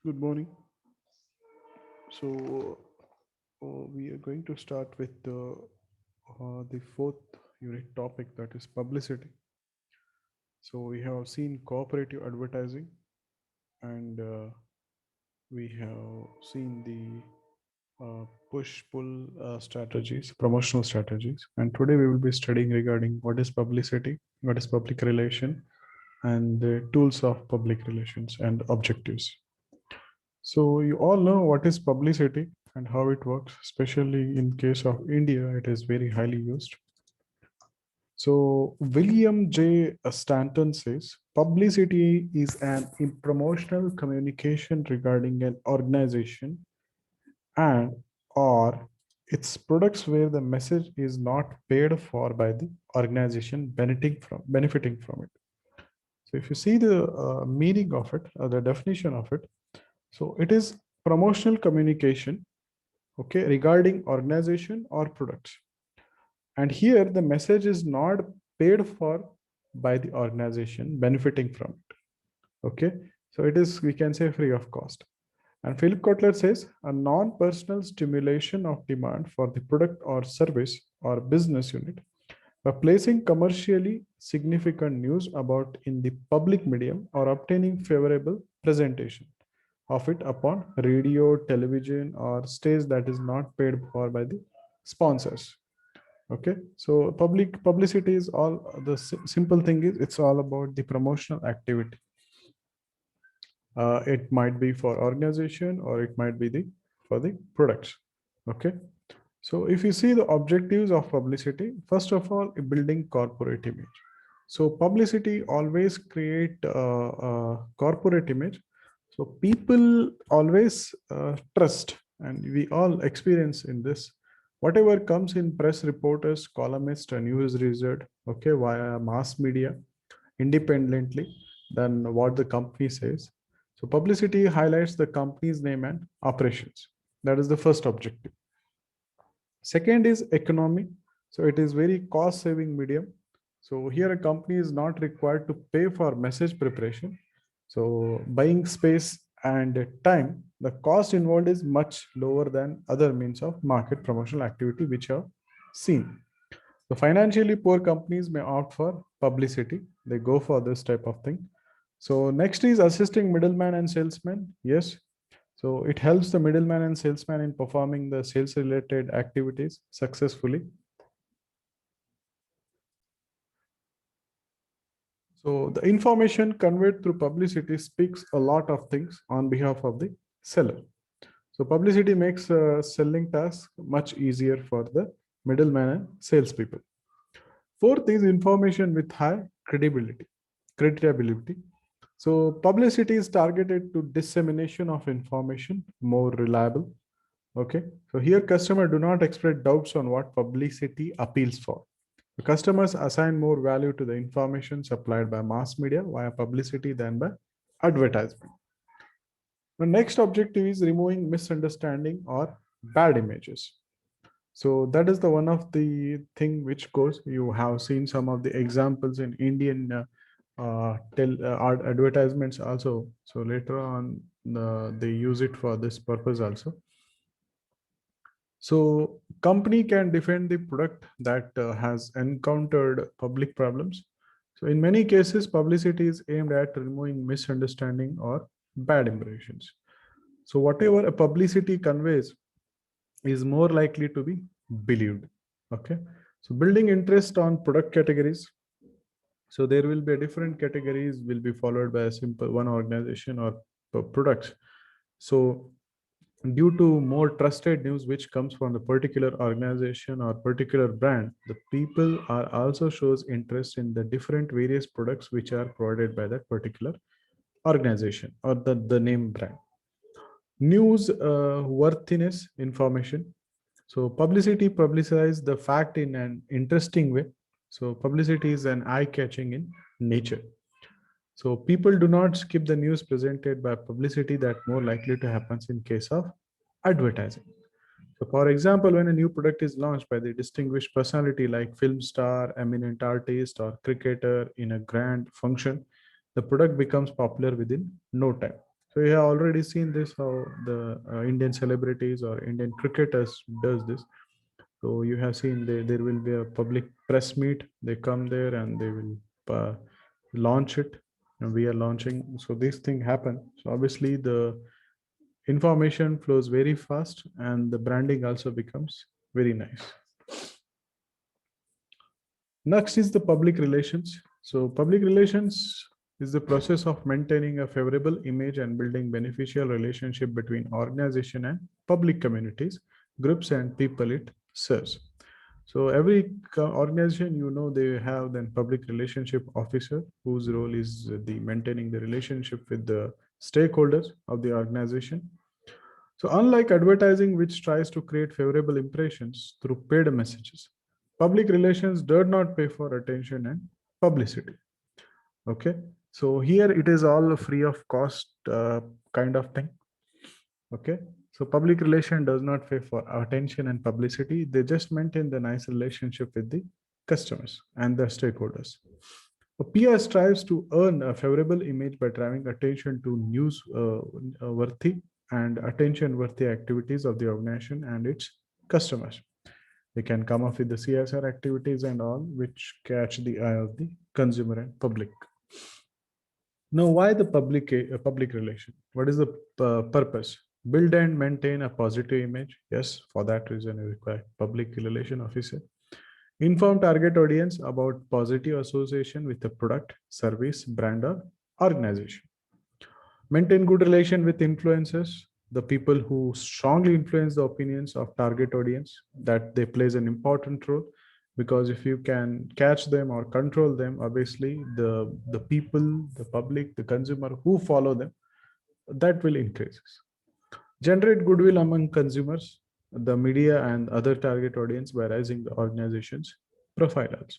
Good morning. So we are going to start with the fourth unit topic, that is publicity. So we have seen cooperative advertising, and we have seen the push-pull strategies, promotional strategies. And today we will be studying regarding what is publicity, what is public relation, and the tools of public relations and objectives. So you all know what is publicity and how it works, especially in case of India, it is very highly used. So William J. Stanton says, publicity is an promotional communication regarding an organization and or its products where the message is not paid for by the organization benefiting from it. So if you see the meaning of it, the definition of it, so it is promotional communication, okay, regarding organization or products. And here the message is not paid for by the organization benefiting from it. Okay. So it is, we can say, free of cost. And Philip Kotler says a non-personal stimulation of demand for the product or service or business unit by placing commercially significant news about in the public medium or obtaining favorable presentation of it upon radio, television, or stage that is not paid for by the sponsors. Okay, so publicity is all the simple thing is it's all about the promotional activity. It might be for organization or it might be the for the products. Okay, so if you see the objectives of publicity, first of all, building corporate image. So publicity always create a corporate image. So people always trust, and we all experience in this. Whatever comes in press reporters, columnists, and news result, okay, via mass media, independently than what the company says. So publicity highlights the company's name and operations. That is the first objective. Second is economy. So it is very cost saving medium. So here a company is not required to pay for message preparation. So buying space and time, the cost involved is much lower than other means of market promotional activity which are seen. The financially poor companies may opt for publicity. They go for this type of thing. So next is assisting middleman and salesman. Yes, so it helps the middleman and salesman in performing the sales related activities successfully. So the information conveyed through publicity speaks a lot of things on behalf of the seller. So publicity makes selling task much easier for the middleman and salespeople. Fourth is information with high credibility. So publicity is targeted to dissemination of information, more reliable. Okay. So here customer do not express doubts on what publicity appeals for. The customers assign more value to the information supplied by mass media via publicity than by advertisement. The next objective is removing misunderstanding or bad images. So that is the one of the thing which goes. You have seen some of the examples in Indian advertisements also. So later on, they use it for this purpose also. So company can defend the product that has encountered public problems. So in many cases, publicity is aimed at removing misunderstanding or bad impressions. So whatever a publicity conveys is more likely to be believed. Okay. So building interest on product categories. So there will be a different categories will be followed by a simple one organization or products. So due to more trusted news which comes from the particular organization or particular brand, the people are also shows interest in the different various products which are provided by that particular organization or the name brand. News worthiness information. So publicity publicize the fact in an interesting way. So publicity is an eye-catching in nature. So people do not skip the news presented by publicity that more likely to happen in case of advertising. So for example, when a new product is launched by the distinguished personality like film star, eminent artist, or cricketer in a grand function, the product becomes popular within no time. So you have already seen this, how the Indian celebrities or Indian cricketers does this. So you have seen there will be a public press meet. They come there and they will launch it. And we are launching. So this thing happen. So obviously the information flows very fast and the branding also becomes very nice. Next is the public relations. So public relations is the process of maintaining a favorable image and building beneficial relationship between organization and public communities, groups and people it serves. So every organization, they have then public relationship officer whose role is the maintaining the relationship with the stakeholders of the organization. So unlike advertising, which tries to create favorable impressions through paid messages, public relations does not pay for attention and publicity. Okay. So here it is all free of cost kind of thing. Okay. So public relation does not pay for attention and publicity. They just maintain the nice relationship with the customers and the stakeholders. A PR strives to earn a favorable image by driving attention to news worthy and attention worthy activities of the organization and its customers. They can come up with the CSR activities and all, which catch the eye of the consumer and public. Now, why the public relation? What is the purpose? Build and maintain a positive image. Yes, for that reason, you require public relation officer. Inform target audience about positive association with the product, service, brand, or organization. Maintain good relation with influencers, the people who strongly influence the opinions of target audience, that they plays an important role, because if you can catch them or control them, obviously the people, the public, the consumer who follow them, that will increase. Generate goodwill among consumers, the media and other target audience by raising the organization's profile also.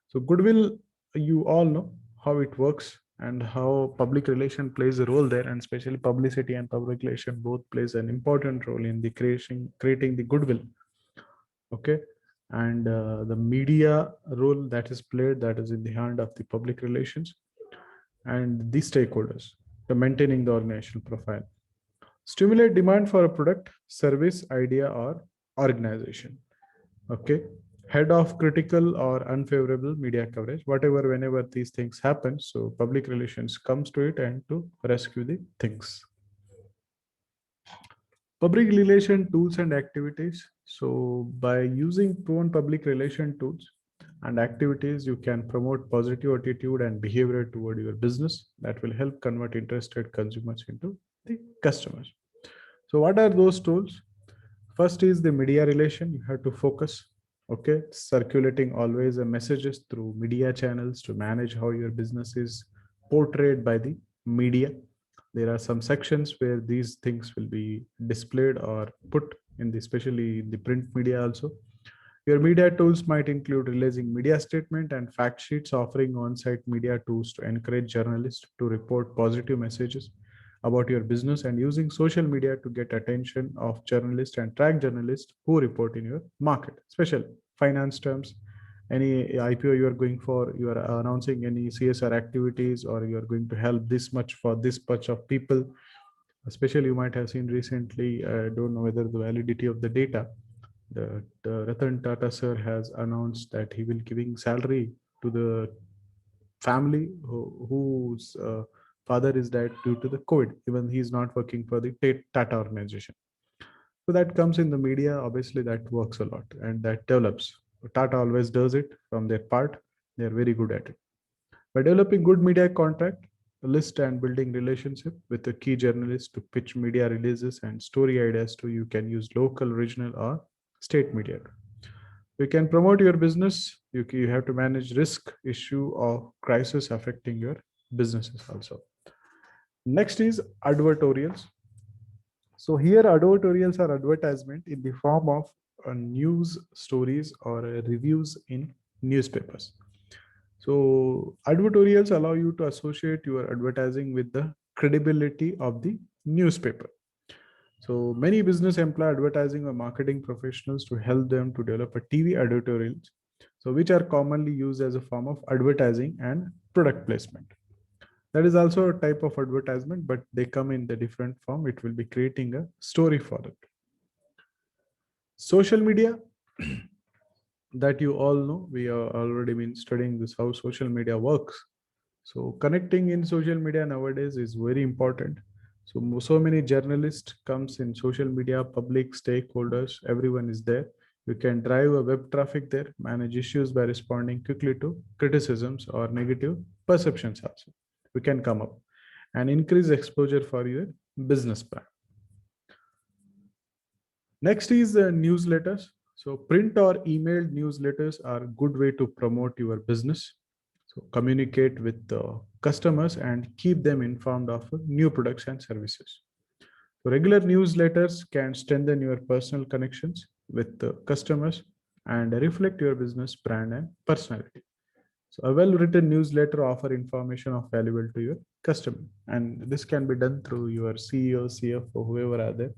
So goodwill, you all know how it works and how public relation plays a role there, and especially publicity and public relation both plays an important role in the creating the goodwill. Okay. And the media role that is played, that is in the hand of the public relations and the stakeholders, the maintaining the organizational profile. Stimulate demand for a product, service, idea, or organization. Okay. Head of critical or unfavorable media coverage, whatever, whenever these things happen. So public relations comes to it and to rescue the things. Public relation tools and activities. So by using proven public relation tools and activities, you can promote positive attitude and behavior toward your business that will help convert interested consumers into the customers. So what are those tools? First is the media relation. You have to focus. Okay. Circulating always a messages through media channels to manage how your business is portrayed by the media. There are some sections where these things will be displayed or put in the, especially in the print media also. Your media tools might include releasing media statement and fact sheets, offering on-site media tools to encourage journalists to report positive messages about your business, and using social media to get attention of journalists and track journalists who report in your market, especially finance terms, any IPO you are going for, you are announcing any CSR activities, or you are going to help this much for this much of people. Especially you might have seen recently, I don't know whether the validity of the data, the Ratan Tata sir has announced that he will giving salary to the family whose father is died due to the COVID, even he is not working for the Tata organization. So that comes in the media, obviously that works a lot and that develops. Tata always does it from their part. They're very good at it. By developing good media contact, list and building relationship with the key journalists to pitch media releases and story ideas to, you can use local, regional or state media. You can promote your business. You have to manage risk, issue or crisis affecting your businesses also. Next is advertorials. So here advertorials are advertisement in the form of news stories or reviews in newspapers. So advertorials allow you to associate your advertising with the credibility of the newspaper. So many business employ advertising or marketing professionals to help them to develop a TV advertorials, so which are commonly used as a form of advertising and product placement. That is also a type of advertisement, but they come in the different form. It will be creating a story for it. Social media, that you all know, we are already been studying this, how social media works. So connecting in social media nowadays is very important. So so many journalists comes in social media, public stakeholders, everyone is there. You can drive a web traffic there, manage issues by responding quickly to criticisms or negative perceptions also. We can come up and increase exposure for your business plan. Next is newsletters. So print or emailed newsletters are a good way to promote your business. So communicate with the customers and keep them informed of new products and services. So regular newsletters can strengthen your personal connections with the customers and reflect your business brand and personality. So a well-written newsletter offer information of valuable to your customer, and this can be done through your CEO, CFO, whoever are there.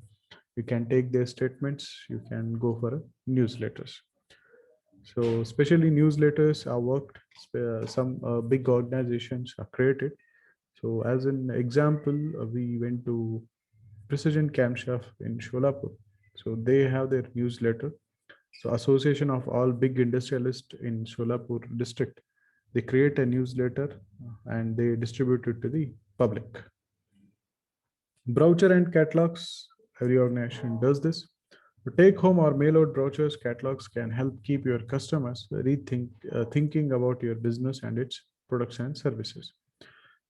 You can take their statements. You can go for newsletters. So especially newsletters are worked. Some big organizations are created. So as an example, we went to Precision Camshaft in Sholapur. So they have their newsletter. So Association of all big industrialists in Sholapur district, they create a newsletter and they distribute it to the public. Brochure and catalogs, every organization does this. To take home or mail out brochures, catalogs can help keep your customers thinking about your business and its products and services.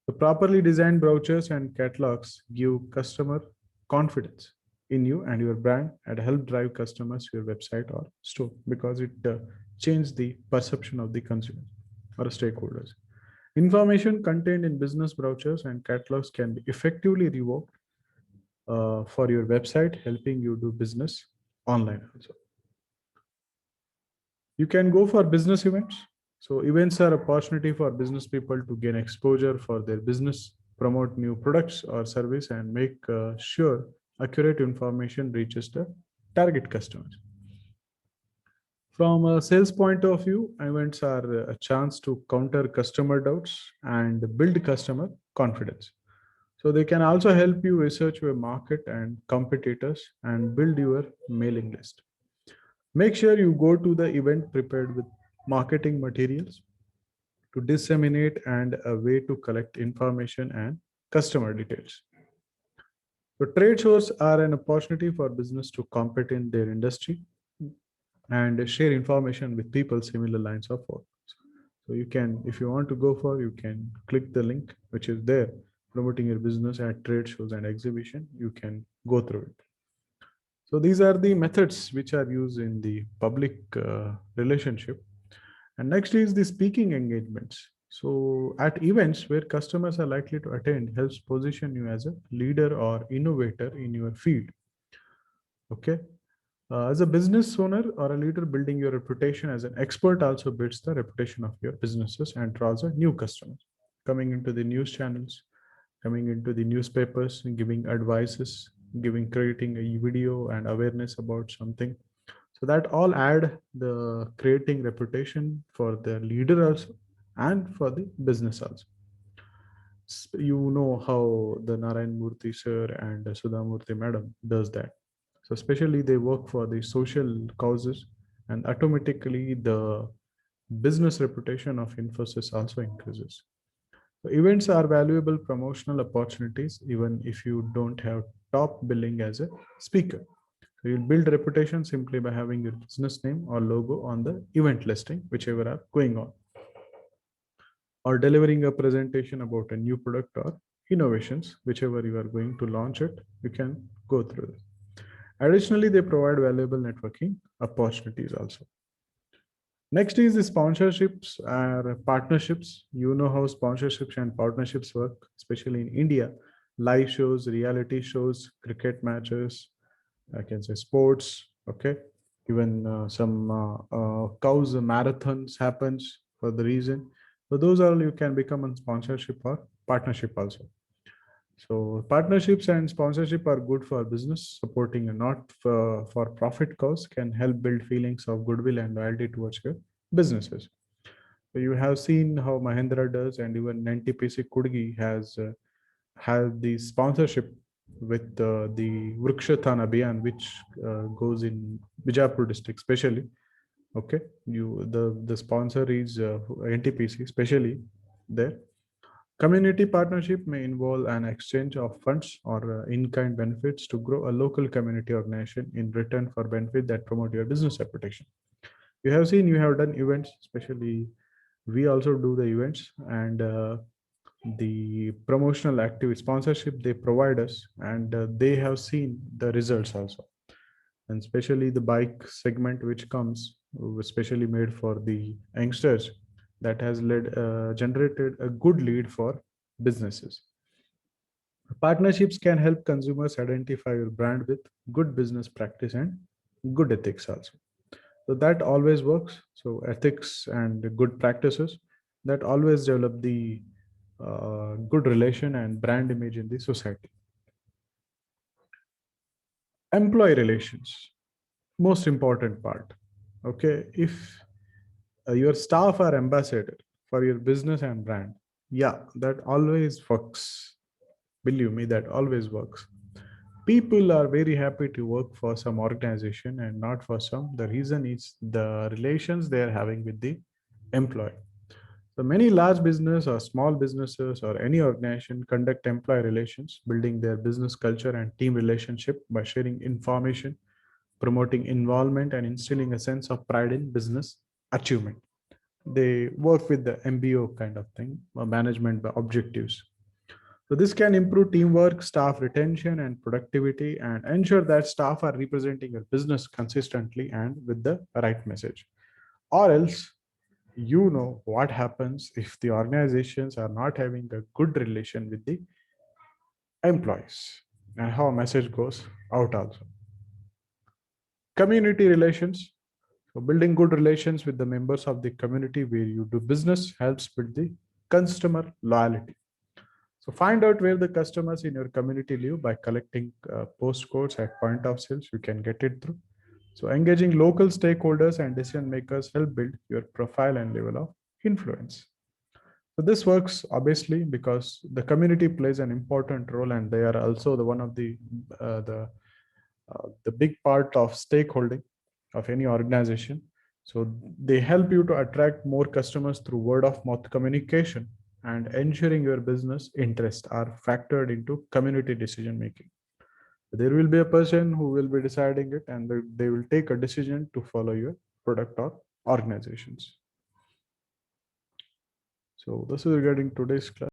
The properly designed brochures and catalogs give customer confidence in you and your brand and help drive customers to your website or store, because it changes the perception of the consumer or stakeholders. Information contained in business brochures and catalogs can be effectively revoked for your website, helping you do business online also. You can go for business events. So events are opportunity for business people to gain exposure for their business, promote new products or service, and make sure accurate information reaches the target customers. From a sales point of view, events are a chance to counter customer doubts and build customer confidence. So they can also help you research your market and competitors and build your mailing list. Make sure you go to the event prepared with marketing materials to disseminate and a way to collect information and customer details. So trade shows are an opportunity for business to compete in their industry and share information with people similar lines of work. So you can, if you want to go for, you can click the link which is there, promoting your business at trade shows and exhibition. You can go through it. So these are the methods which are used in the public relationship. And next is the speaking engagements. So at events where customers are likely to attend helps position you as a leader or innovator in your field. Okay. As a business owner or a leader, building your reputation as an expert also builds the reputation of your businesses and draws a new customers. Coming into the news channels, coming into the newspapers, giving advices, creating a video and awareness about something. So that all add the creating reputation for the leader also and for the business also. You know how the Narayan Murthy sir and Sudha Murthy madam does that. So especially they work for the social causes, and automatically the business reputation of Infosys also increases. So events are valuable promotional opportunities even if you don't have top billing as a speaker. So you'll build reputation simply by having your business name or logo on the event listing, whichever are going on, or delivering a presentation about a new product or innovations, whichever you are going to launch it, you can go through this. Additionally, they provide valuable networking opportunities also. Next is the sponsorships or partnerships. You know how sponsorships and partnerships work, especially in India. Live shows, reality shows, cricket matches, I can say sports, okay? Even some cows marathons happens for the reason. So those are, you can become a sponsorship or partnership also. So partnerships and sponsorship are good for business. Supporting a not for profit cause can help build feelings of goodwill and loyalty towards your businesses. So you have seen how Mahindra does, and even NTPC Kudgi has the sponsorship with the Vrikshathan Abhiyan, which goes in Bijapur district, especially. Okay, the sponsor is NTPC, especially there. Community partnership may involve an exchange of funds or in-kind benefits to grow a local community organization in return for benefit that promote your business reputation. You have seen, you have done events, especially we also do the events, and the promotional activity sponsorship they provide us, and they have seen the results also. And especially the bike segment which comes, especially made for the youngsters, that has led generated a good lead for businesses. Partnerships can help consumers identify your brand with good business practice and good ethics also. So that always works. So ethics and good practices that always develop the good relation and brand image in the society. Employee relations, most important part. Okay, if your staff are ambassador for your business and brand, yeah, that always works. Believe me, that always works. People are very happy to work for some organization and not for some. The reason is the relations they are having with the employee. So many large business or small businesses or any organization conduct employee relations, building their business culture and team relationship by sharing information, promoting involvement, and instilling a sense of pride in business achievement. They work with the MBO kind of thing, or management objectives. So this can improve teamwork, staff retention, and productivity, and ensure that staff are representing your business consistently and with the right message. Or else, you know what happens if the organizations are not having a good relation with the employees, and how a message goes out also. Community relations. So building good relations with the members of the community where you do business helps build the customer loyalty. So find out where the customers in your community live by collecting postcodes at point of sales. You can get it through. So engaging local stakeholders and decision makers help build your profile and level of influence. So this works obviously because the community plays an important role, and they are also the one of the big part of stakeholding of any organization. So they help you to attract more customers through word of mouth communication, and ensuring your business interests are factored into community decision making. There will be a person who will be deciding it, and they will take a decision to follow your product or organizations. So this is regarding today's class.